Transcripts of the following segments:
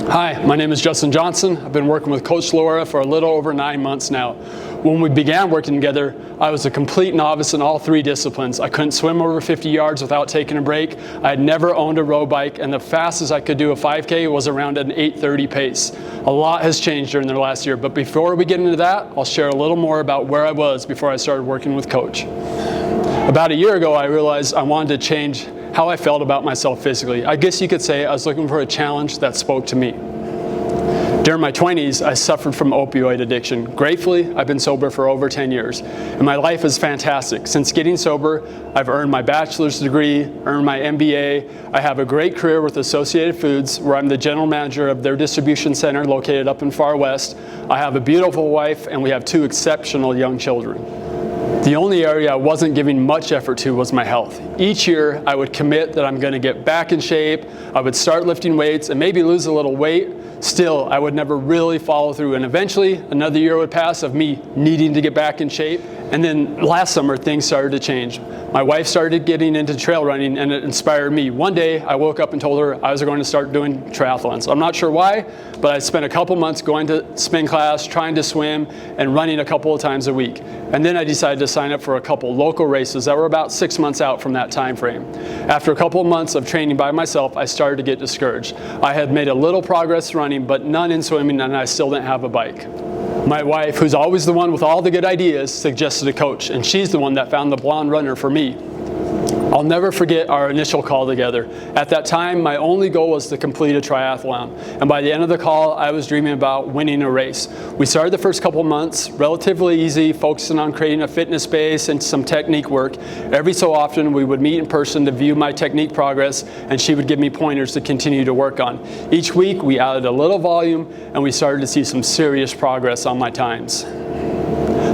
Hi, my name is Justin Johnson. I've been working with Coach Lora for a little over 9 months now. When we began working together, I was a complete novice in all 3 disciplines. I couldn't swim over 50 yards without taking a break. I had never owned a road bike, and the fastest I could do a 5K was around an 8:30 pace. A lot has changed during the last year, but before we get into that, I'll share a little more about where I was before I started working with Coach. About a year ago, I realized I wanted to change how I felt about myself physically. I guess you could say I was looking for a challenge that spoke to me. During my 20s, I suffered from opioid addiction. Gratefully, I've been sober for over 10 years, and my life is fantastic. Since getting sober, I've earned my bachelor's degree, earned my MBA. I have a great career with Associated Foods, where I'm the general manager of their distribution center located up in Far West. I have a beautiful wife, and we have 2 exceptional young children. The only area I wasn't giving much effort to was my health. Each year, I would commit that I'm going to get back in shape, I would start lifting weights, and maybe lose a little weight. Still, I would never really follow through, and eventually, another year would pass of me needing to get back in shape. And then last summer, things started to change. My wife started getting into trail running, and it inspired me. One day, I woke up and told her I was going to start doing triathlons. I'm not sure why, but I spent a couple months going to spin class, trying to swim, and running a couple of times a week. And then I decided to sign up for a couple local races that were about 6 months out from that time frame. After a couple of months of training by myself, I started to get discouraged. I had made a little progress running, but none in swimming, and I still didn't have a bike. My wife, who's always the one with all the good ideas, suggested a coach, and she's the one that found the blonde runner for me. I'll never forget our initial call together. At that time, my only goal was to complete a triathlon, and by the end of the call, I was dreaming about winning a race. We started the first couple months relatively easy, focusing on creating a fitness base and some technique work. Every so often, we would meet in person to view my technique progress, and she would give me pointers to continue to work on. Each week, we added a little volume, and we started to see some serious progress on my times.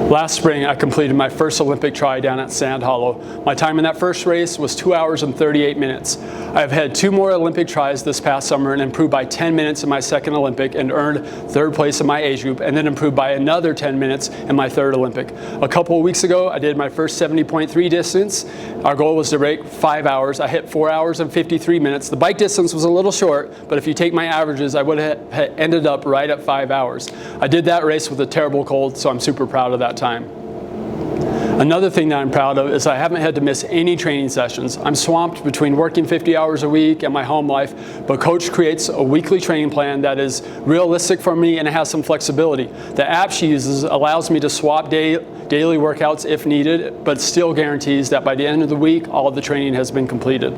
Last spring, I completed my first Olympic try down at Sand Hollow. My time in that first race was 2 hours and 38 minutes. I've had 2 more Olympic tries this past summer and improved by 10 minutes in my second Olympic and earned 3rd place in my age group, and then improved by another 10 minutes in my 3rd Olympic. A couple of weeks ago, I did my first 70.3 distance. Our goal was to break 5 hours. I hit 4 hours and 53 minutes. The bike distance was a little short, but if you take my averages, I would have ended up right at 5 hours. I did that race with a terrible cold, so I'm super proud of that time. Another thing that I'm proud of is I haven't had to miss any training sessions. I'm swamped between working 50 hours a week and my home life, but Coach creates a weekly training plan that is realistic for me and it has some flexibility. The app she uses allows me to swap daily workouts if needed, but still guarantees that by the end of the week, all of the training has been completed.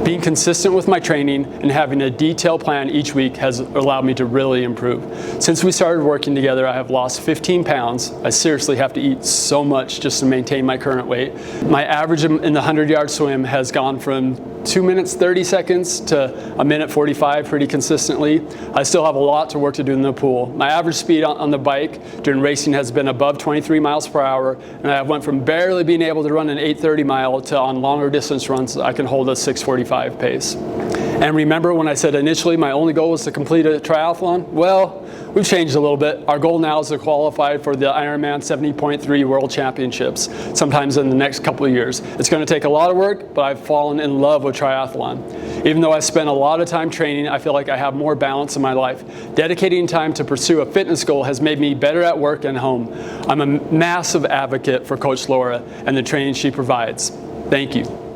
Being consistent with my training and having a detailed plan each week has allowed me to really improve. Since we started working together, I have lost 15 pounds. I seriously have to eat so much just to maintain my current weight. My average in the 100-yard swim has gone from 2 minutes 30 seconds to 1 minute 45 pretty consistently. I still have a lot to work to do in the pool. My average speed on the bike during racing has been above 23 miles per hour, and I went from barely being able to run an 8:30 mile to on longer distance runs I can hold a 6:45 pace. And remember when I said initially my only goal was to complete a triathlon? Well, we've changed a little bit. Our goal now is to qualify for the Ironman 70.3 World Championships sometimes in the next couple of years. It's going to take a lot of work, but I've fallen in love with triathlon. Even though I spent a lot of time training, I feel like I have more balance in my life. Dedicating time to pursue a fitness goal has made me better at work and home. I'm a massive advocate for Coach Lora and the training she provides. Thank you.